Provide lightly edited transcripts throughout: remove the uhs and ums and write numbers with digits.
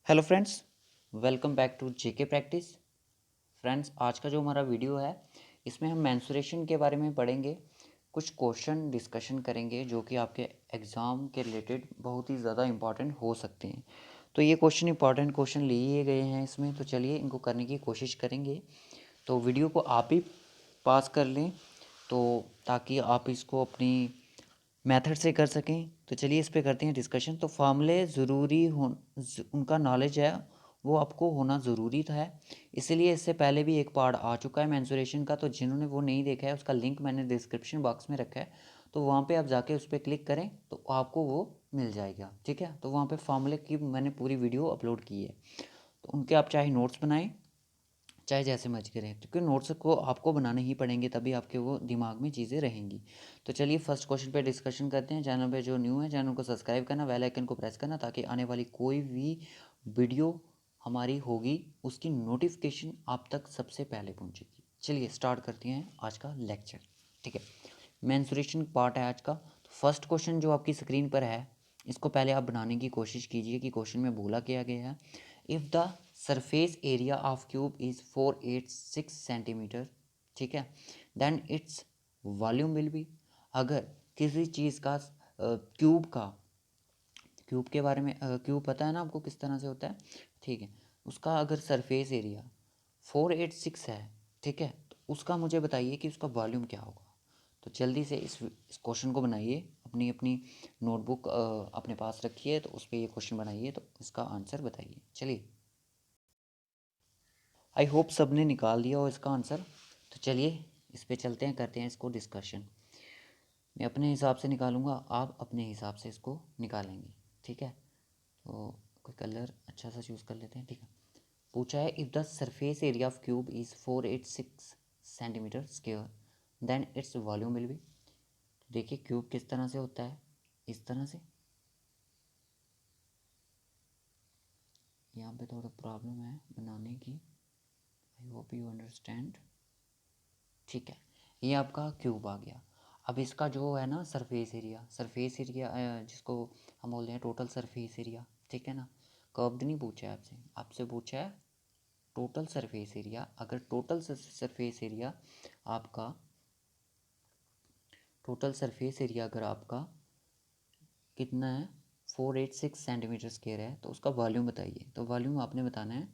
Hello friends, welcome back to JK practice. Friends, आज का जो हमारा वीडियो है इसमें हम मेंसुरेशन के बारे में पढ़ेंगे। कुछ क्वेश्चन डिस्कशन करेंगे जो कि आपके एग्ज़ाम के रिलेटेड बहुत ही ज़्यादा इम्पॉर्टेंट हो सकते हैं। तो ये क्वेश्चन इंपॉर्टेंट क्वेश्चन लिए गए हैं इसमें, तो चलिए इनको करने की कोशिश करेंगे। तो वीडियो को आप भी पास कर लें तो ताकि आप इसको अपनी मेथड से कर सकें। तो चलिए इस पे करते हैं डिस्कशन। तो फार्मूले ज़रूरी हो, उनका नॉलेज है वो आपको होना ज़रूरी था है। इसलिए इससे पहले भी एक पार्ट आ चुका है मेंसुरेशन का, तो जिन्होंने वो नहीं देखा है उसका लिंक मैंने डिस्क्रिप्शन बॉक्स में रखा है। तो वहाँ पे आप जाके उस पर क्लिक करें तो आपको वो मिल जाएगा। ठीक है, तो वहाँ पे फार्मूले की मैंने पूरी वीडियो अपलोड की है, तो उनके आप चाहे नोट्स बनाएं चाहे जैसे मर्जी करें, क्योंकि नोट्स को आपको बनाने ही पड़ेंगे तभी आपके वो दिमाग में चीज़ें रहेंगी। तो चलिए फर्स्ट क्वेश्चन पे डिस्कशन करते हैं। चैनल पे जो न्यू है चैनल को सब्सक्राइब करना, बेल आइकन को प्रेस करना ताकि आने वाली कोई भी वीडियो हमारी होगी उसकी नोटिफिकेशन आप तक सबसे पहले पहुंचेगी। चलिए स्टार्ट करते हैं आज का लेक्चर। ठीक है, मेंसुरेशन पार्ट है आज का। तो फर्स्ट क्वेश्चन जो आपकी स्क्रीन पर है इसको पहले आप बनाने की कोशिश कीजिए कि क्वेश्चन में बोला क्या गया है। If the surface area of cube is 486 centimetre, ठीक है, then its volume will be. अगर किसी चीज़ का क्यूब के बारे में क्यूब पता है ना आपको किस तरह से होता है, ठीक है, उसका अगर सरफेस एरिया 486 है, ठीक है, तो उसका मुझे बताइए कि उसका वॉल्यूम क्या होगा। तो जल्दी से इस क्वेश्चन को बनाइए। अपनी अपनी नोटबुक अपने पास रखिए, तो उस पर ये क्वेश्चन बनाइए, तो इसका आंसर बताइए। चलिए, आई होप सब ने निकाल दिया हो इसका आंसर। तो चलिए इस पे चलते हैं, करते हैं इसको डिस्कशन। मैं अपने हिसाब से निकालूंगा, आप अपने हिसाब से इसको निकालेंगे। ठीक है, तो कोई कलर अच्छा सा चूज़ कर लेते हैं। ठीक है, पूछा है if the surface area of cube is 486 centimetre square then its volume will be. देखिए क्यूब किस तरह से होता है, इस तरह से। यहाँ पे थोड़ा प्रॉब्लम है बनाने की, आई होप यू अंडरस्टैंड। ठीक है, ये आपका क्यूब आ गया। अब इसका जो है ना सरफेस एरिया जिसको हम बोलते हैं टोटल सरफेस एरिया, ठीक है ना। कर्व्ड नहीं पूछा है आपसे, आपसे पूछा है टोटल सरफेस एरिया। अगर टोटल सरफेस एरिया आपका टोटल सरफेस एरिया अगर आपका कितना है 486 सेंटीमीटर स्क्वायर है, तो उसका वॉल्यूम बताइए। तो वॉल्यूम आपने बताना है।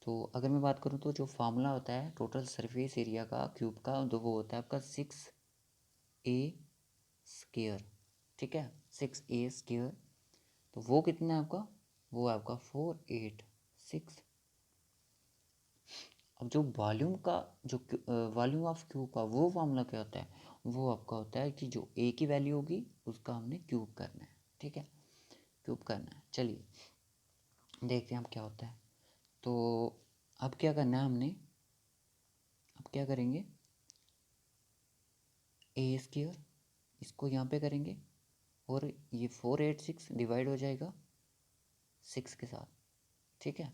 तो अगर मैं बात करूँ तो जो फार्मूला होता है टोटल सरफेस एरिया का क्यूब का, तो वो होता है आपका 6a स्क्वायर। ठीक है, 6a स्क्वायर। तो वो कितना है आपका, वो है आपका 486। अब जो वॉल्यूम का जो वॉल्यूम ऑफ क्यूब का वो फार्मूला क्या होता है, वो आपका होता है कि जो ए की वैल्यू होगी उसका हमने क्यूब करना है। ठीक है, क्यूब करना है। चलिए देखते हैं अब क्या होता है। तो अब क्या करना है हमने, अब क्या करेंगे, ए स्क्वायर इसको यहाँ पे करेंगे और ये 486 डिवाइड हो जाएगा 6 के साथ। ठीक है,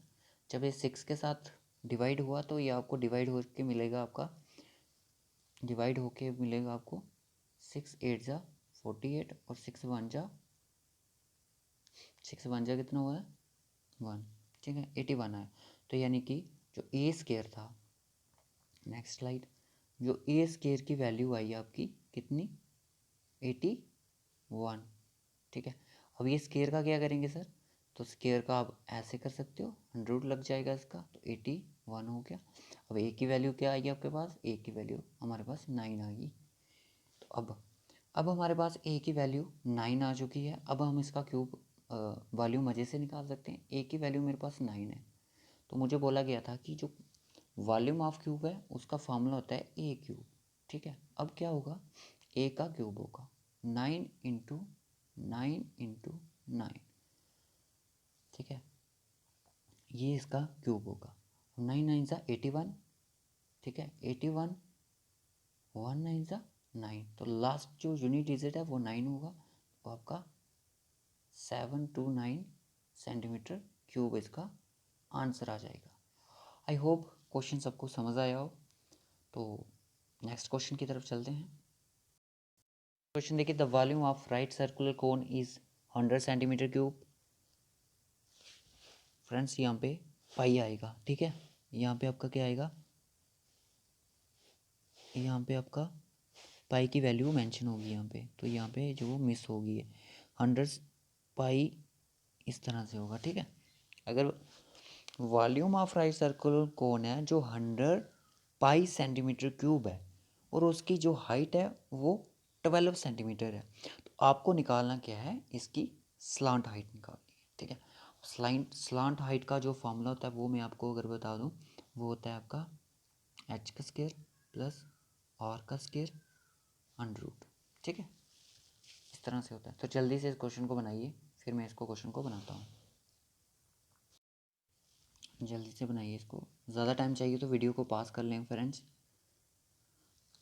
जब ये 6 के साथ डिवाइड हुआ तो ये आपको डिवाइड होके मिलेगा, आपका डिवाइड होके मिलेगा आपको 6 8 ज़ा 48 और 6 1 ज़ा कितना हुआ है 1। ठीक है, 81 है। तो यानी कि जो ए स्केयर था, नेक्स्ट स्लाइड, जो ए स्केयर की वैल्यू आई आपकी कितनी 81। ठीक है, अब ये स्केयर का क्या करेंगे सर, तो स्केयर का आप ऐसे कर सकते हो, 100 लग जाएगा इसका, तो 81 हो गया। अब ए की वैल्यू क्या आएगी आपके पास, ए की वैल्यू हमारे पास 9 आ गई। तो अब हमारे पास ए की वैल्यू 9 आ चुकी है। अब हम इसका क्यूब वैल्यू मज़े से निकाल सकते हैं। ए की वैल्यू मेरे पास 9 है, तो मुझे बोला गया था कि जो वॉल्यूम ऑफ क्यूब है उसका फार्मूला होता है ए क्यूब। ठीक है, अब क्या होगा, ए का क्यूब होगा 9 × 9 × 9। ठीक है, ये इसका क्यूब होगा। 9 9 ज़ा 81। ठीक है, 81 1 9 ज़ा 9, तो लास्ट जो यूनिट डिजिट है वो 9 होगा। तो आपका 729 सेंटीमीटर क्यूब इसका आंसर आ जाएगा। आई होप क्वेश्चन सबको समझ आया हो। तो नेक्स्ट क्वेश्चन की तरफ चलते हैं। क्वेश्चन देखिए, the volume of right circular cone is 100 centimetre cube. Friends यहाँ पे पाई आएगा, ठीक है। यहाँ पे आपका क्या आएगा, यहाँ पे आपका पाई की वैल्यू मेंशन होगी यहाँ पे, तो यहाँ पे जो मिस होगी है 100 पाई, इस तरह से होगा, ठीक है। अगर वॉल्यूम ऑफ राइट सर्कुलर कोन है जो 100 पाई सेंटीमीटर क्यूब है और उसकी जो हाइट है वो 12 सेंटीमीटर है, तो आपको निकालना क्या है, इसकी स्लांट हाइट निकालनी है, ठीक है। स्लांट हाइट का जो फॉर्मूला होता है वो मैं आपको अगर बता दूं, वो होता है आपका एच का स्क्वायर प्लस आर का स्क्वायर अंडर रूट, ठीक है। इस तरह से होता है। तो जल्दी से इस क्वेश्चन को बनाइए, फिर मैं इसको क्वेश्चन को बनाता हूँ। जल्दी से बनाइए इसको, ज़्यादा टाइम चाहिए तो वीडियो को पास कर लें फ्रेंड्स।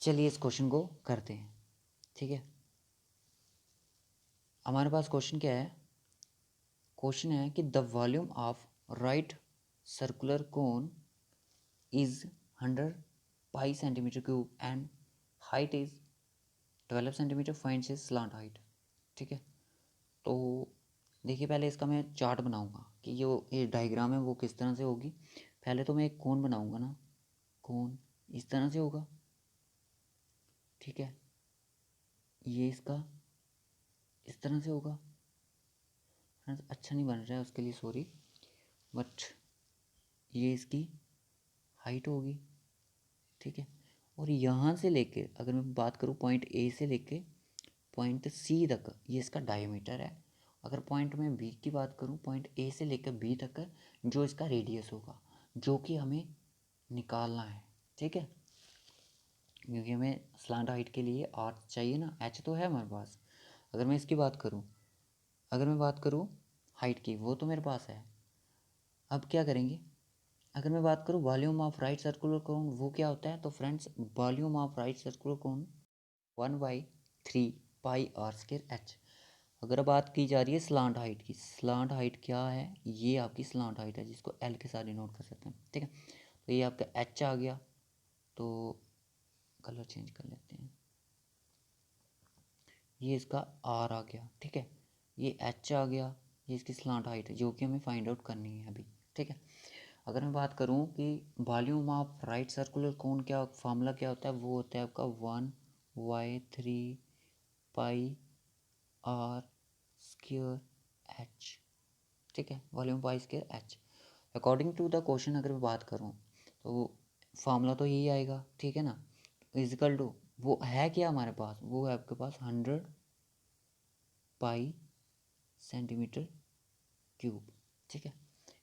चलिए इस क्वेश्चन को करते हैं, ठीक है। हमारे पास क्वेश्चन क्या है, क्वेश्चन है कि the volume of right circular cone is 100 pi centimetre cube and height is 12 centimetre, find is slant height, ठीक है। तो देखिए पहले इसका मैं चार्ट बनाऊंगा कि ये डायग्राम है वो किस तरह से होगी। पहले तो मैं एक कोन बनाऊंगा ना, कोन इस तरह से होगा, ठीक है। ये इसका इस तरह से होगा, अच्छा नहीं बन रहा है उसके लिए सॉरी, बट ये इसकी हाइट होगी, ठीक है। और यहाँ से लेके अगर मैं बात करूँ पॉइंट ए से लेके पॉइंट सी तक ये इसका डायमीटर है। अगर पॉइंट में बी की बात करूँ, पॉइंट ए से लेकर बी तक जो इसका रेडियस होगा, जो कि हमें निकालना है, ठीक है। क्योंकि हमें स्लांट हाइट के लिए आर चाहिए ना, एच तो है हमारे पास। अगर मैं इसकी बात करूँ, अगर मैं बात करूँ हाइट की, वो तो मेरे पास है। अब क्या करेंगे, अगर मैं बात करूँ volume of right circular cone, वो क्या होता है, तो friends volume of right circular cone 1/3 pi r square h. अगर बात की जा रही है स्लांट हाइट की, स्लांट हाइट क्या है, ये आपकी स्लांट हाइट है जिसको एल के साथ डिनोट कर सकते हैं, ठीक है। तो ये आपका एच आ गया, तो कलर चेंज कर लेते हैं, ये इसका आर आ गया, ठीक है। ये एच आ गया, ये इसकी स्लांट हाइट है जो कि हमें फाइंड आउट करनी है अभी, ठीक है। अगर मैं बात करूं कि वॉल्यूम ऑफ राइट सर्कुलर कोन क्या फार्मूला क्या होता है, वो होता है आपका 1/3 पाई आर स्क्वायर एच, ठीक है। Volume pi square h according to the question अगर मैं बात करूं तो फार्मूला तो यही आएगा, ठीक है ना। इजिकल टू वो है क्या हमारे पास, वो है आपके पास 100 पाई सेंटीमीटर क्यूब, ठीक है।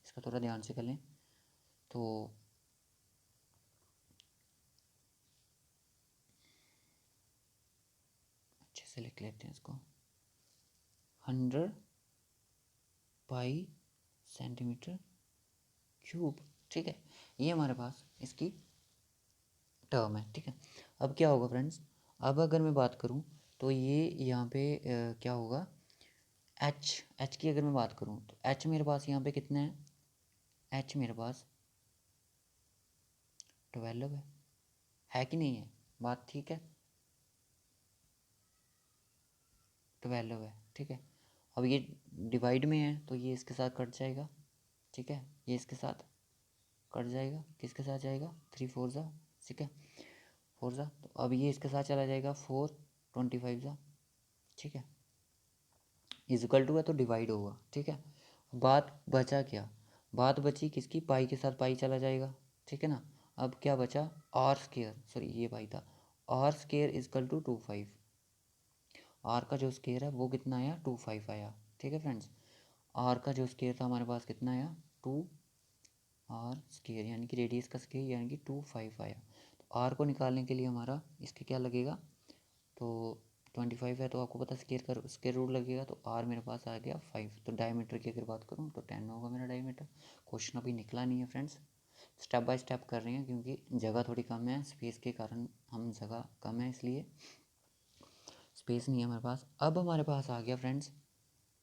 इसका थोड़ा ध्यान से कर लें, तो अच्छे से लिख लेते हैं इसको, 100 पाई सेंटीमीटर क्यूब, ठीक है। ये हमारे पास इसकी टर्म है, ठीक है। अब क्या होगा फ्रेंड्स, अब अगर मैं बात करूं तो ये यहाँ पे क्या होगा, एच की अगर मैं बात करूं तो एच मेरे पास यहाँ पे कितना है, एच मेरे पास 12 है कि नहीं है, बात ठीक है, 12 है, ठीक है। अब ये डिवाइड में है तो ये इसके साथ कट जाएगा, ठीक है। ये इसके साथ कट जाएगा, किसके साथ जाएगा, 3 4 ज़ा, ठीक है, 4 ज़ा। तो अब ये इसके साथ चला जाएगा 4 25 ज़ा, ठीक है। इजिकल टू है तो डिवाइड होगा, ठीक है। बात बचा क्या, बात बची किसकी, पाई के साथ पाई चला जाएगा, ठीक है ना। अब क्या बचा, आर स्केयर, सॉरी ये पाई था, r square equal to 25, r का जो स्केयर है वो कितना आया, 25 आया, ठीक है फ्रेंड्स। आर का जो स्केयर था हमारे पास कितना आया, 2 आर स्केयर यानी कि रेडियस का स्केयर यानी कि 25 आया। तो आर को निकालने के लिए हमारा इसके क्या लगेगा, तो 25 है तो आपको पता स्केयर रूट लगेगा, तो आर मेरे पास आ गया 5। तो डायमीटर की अगर बात करूँ तो 10 होगा मेरा डायमीटर। क्वेश्चन अभी निकला नहीं है फ्रेंड्स, स्टेप बाय स्टेप कर रहे हैं क्योंकि जगह थोड़ी कम है, स्पेस के कारण हम जगह कम है इसलिए स्पेस नहीं है हमारे पास। अब हमारे पास आ गया फ्रेंड्स,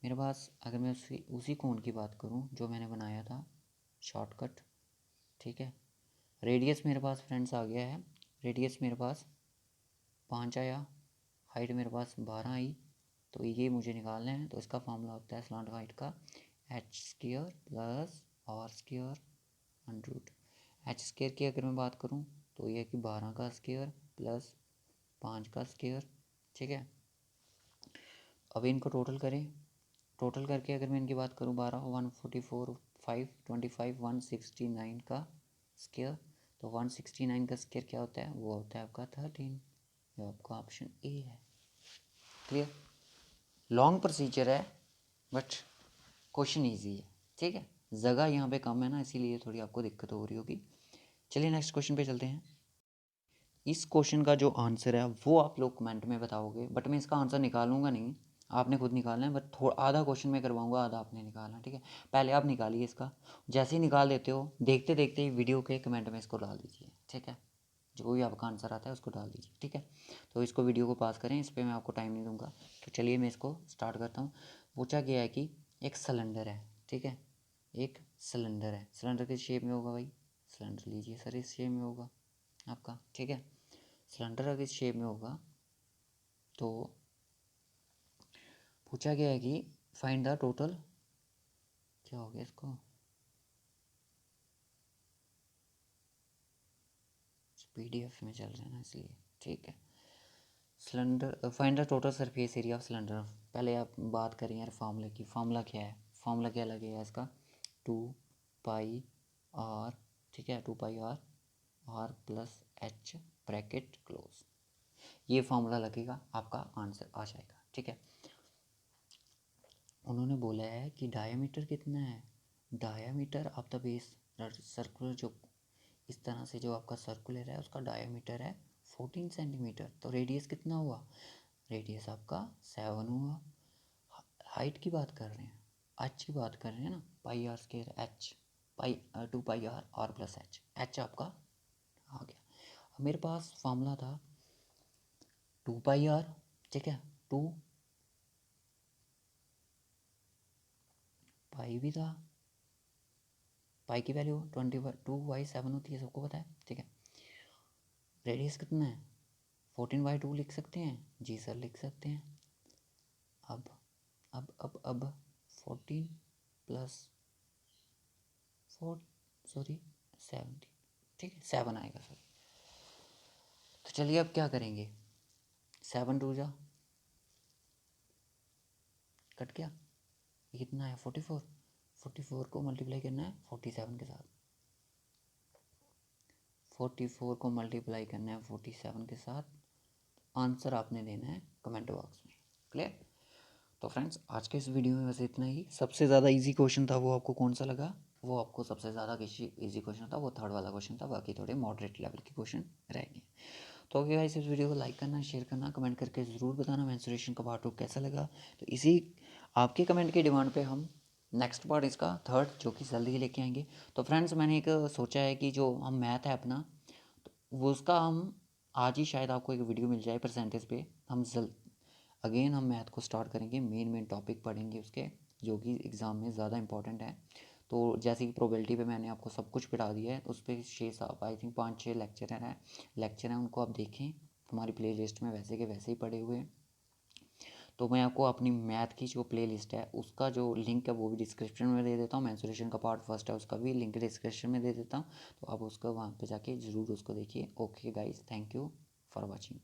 मेरे पास अगर मैं उसी कोण की बात करूँ जो मैंने बनाया था शॉर्टकट, ठीक है। रेडियस मेरे पास फ्रेंड्स आ गया है, रेडियस मेरे पास 5 आया, हाइट मेरे पास 12 आई, तो ये मुझे निकालना है। तो इसका फार्मूला होता है स्लांट हाइट का h square plus r square under h square की अगर मैं बात करूँ तो ये है कि 12 का स्क्वायर प्लस 5 का स्क्वायर, ठीक है। अब इनको टोटल करें, टोटल करके अगर मैं इनकी बात करूँ 12 144 525 169 का स्क्वायर, तो 169 का स्क्वायर क्या होता है, वो होता है आपका 13, जो आपका ऑप्शन ए है। क्लियर, लॉन्ग प्रोसीजर है बट क्वेश्चन ईजी है, ठीक है। जगह यहाँ पे कम है ना, इसीलिए थोड़ी आपको दिक्कत हो रही होगी। चलिए नेक्स्ट क्वेश्चन पे चलते हैं। इस क्वेश्चन का जो आंसर है वो आप लोग कमेंट में बताओगे, बट मैं इसका आंसर निकालूंगा नहीं, आपने खुद निकालना है। बट थोड़ा आधा क्वेश्चन मैं करवाऊंगा, आधा आपने निकालना, ठीक है। पहले आप निकालिए इसका, जैसे ही निकाल देते हो देखते देखते ही वीडियो के कमेंट में इसको डाल दीजिए, ठीक है। जो भी आपका आंसर आता है उसको डाल दीजिए, ठीक है। तो इसको वीडियो को पास करें, इस पर मैं आपको टाइम नहीं दूंगा। तो चलिए मैं इसको स्टार्ट करता हूँ। पूछा गया है कि एक सिलेंडर है, ठीक है, एक सिलेंडर है, सिलेंडर किस शेप में होगा भाई, सिलेंडर लीजिए सर, इस शेप में होगा आपका, ठीक है। सिलेंडर अगर इस शेप में होगा तो पूछा गया है कि फाइंड द टोटल, क्या हो गया इसको, PDF में चल रहे हैं ना इसलिए, ठीक है। Cylinder find the total surface area of cylinder. पहले आप बात करें यार फार्मूले की, फार्मूला क्या है, फार्मूला क्या लगेगा इसका, 2πr, ठीक है, 2πr r plus h bracket close, ये फार्मूला लगेगा, आपका आंसर आ जाएगा, ठीक है। उन्होंने बोला है कि डायामीटर कितना है, diameter of the base circular, जो इस तरह से जो आपका सर्कुलर है उसका डायामीटर है 14 सेंटीमीटर। तो रेडियस कितना हुआ, रेडियस आपका 7 हुआ। हाइट की बात कर रहे हैं, एच की बात कर रहे हैं ना, pi r square h, pi 2πr r plus h, h आपका आ गया। अब मेरे पास फार्मूला था 2πr, ठीक है, 2 पाई भी था, पाई की वैल्यू 22/7 होती है, सबको पता है, ठीक है। रेडियस कितना है, 14/2 लिख सकते हैं, जी सर लिख सकते हैं। अब 14 प्लस 4 सॉरी 17, ठीक है, 7 आएगा सर। तो चलिए अब क्या करेंगे, 7 2 जा कट गया, ये कितना है 44, 44 को मल्टीप्लाई करना है 47 के साथ, 44 को मल्टीप्लाई करना है 47 के साथ, आंसर आपने देना है कमेंट बॉक्स में। क्लियर। तो फ्रेंड्स आज के इस वीडियो में बस इतना ही। सबसे ज़्यादा इजी क्वेश्चन था वो आपको कौन सा लगा, वो आपको सबसे ज़्यादा इजी क्वेश्चन था वो थर्ड वाला क्वेश्चन था, बाकी थोड़े मॉडरेट लेवल के क्वेश्चन रहेंगे। तो ओके गाइस, इस वीडियो को लाइक करना, शेयर करना, कमेंट करके ज़रूर बताना मेंस्ट्रुएशन का पार्ट 2 कैसा लगा। तो इसी आपके कमेंट की डिमांड पे हम नेक्स्ट पार्ट इसका थर्ड जो कि जल्दी ही लेके आएंगे। तो फ्रेंड्स मैंने एक सोचा है कि जो हम मैथ है अपना, तो वो उसका हम आज ही शायद आपको एक वीडियो मिल जाए परसेंटेज पे, हम अगेन हम मैथ को स्टार्ट करेंगे, मेन टॉपिक पढ़ेंगे उसके, जो कि एग्ज़ाम में ज़्यादा इंपॉर्टेंट है। तो जैसे कि प्रोबेबिलिटी पे मैंने आपको सब कुछ पढ़ा दिया है, उस पर 6 आई थिंक 5-6 लेक्चर हैं, उनको आप देखें, हमारी प्ले लिस्ट में वैसे के वैसे ही पड़े हुए हैं। तो मैं आपको अपनी मैथ की जो प्ले लिस्ट है उसका जो लिंक है वो भी डिस्क्रिप्शन में दे देता हूँ, मेंस्ट्रुएशन का पार्ट फर्स्ट है उसका भी लिंक डिस्क्रिप्शन में दे देता हूँ, तो आप उसका वहाँ पे जाके ज़रूर उसको देखिए। Okay guys, thank you for watching.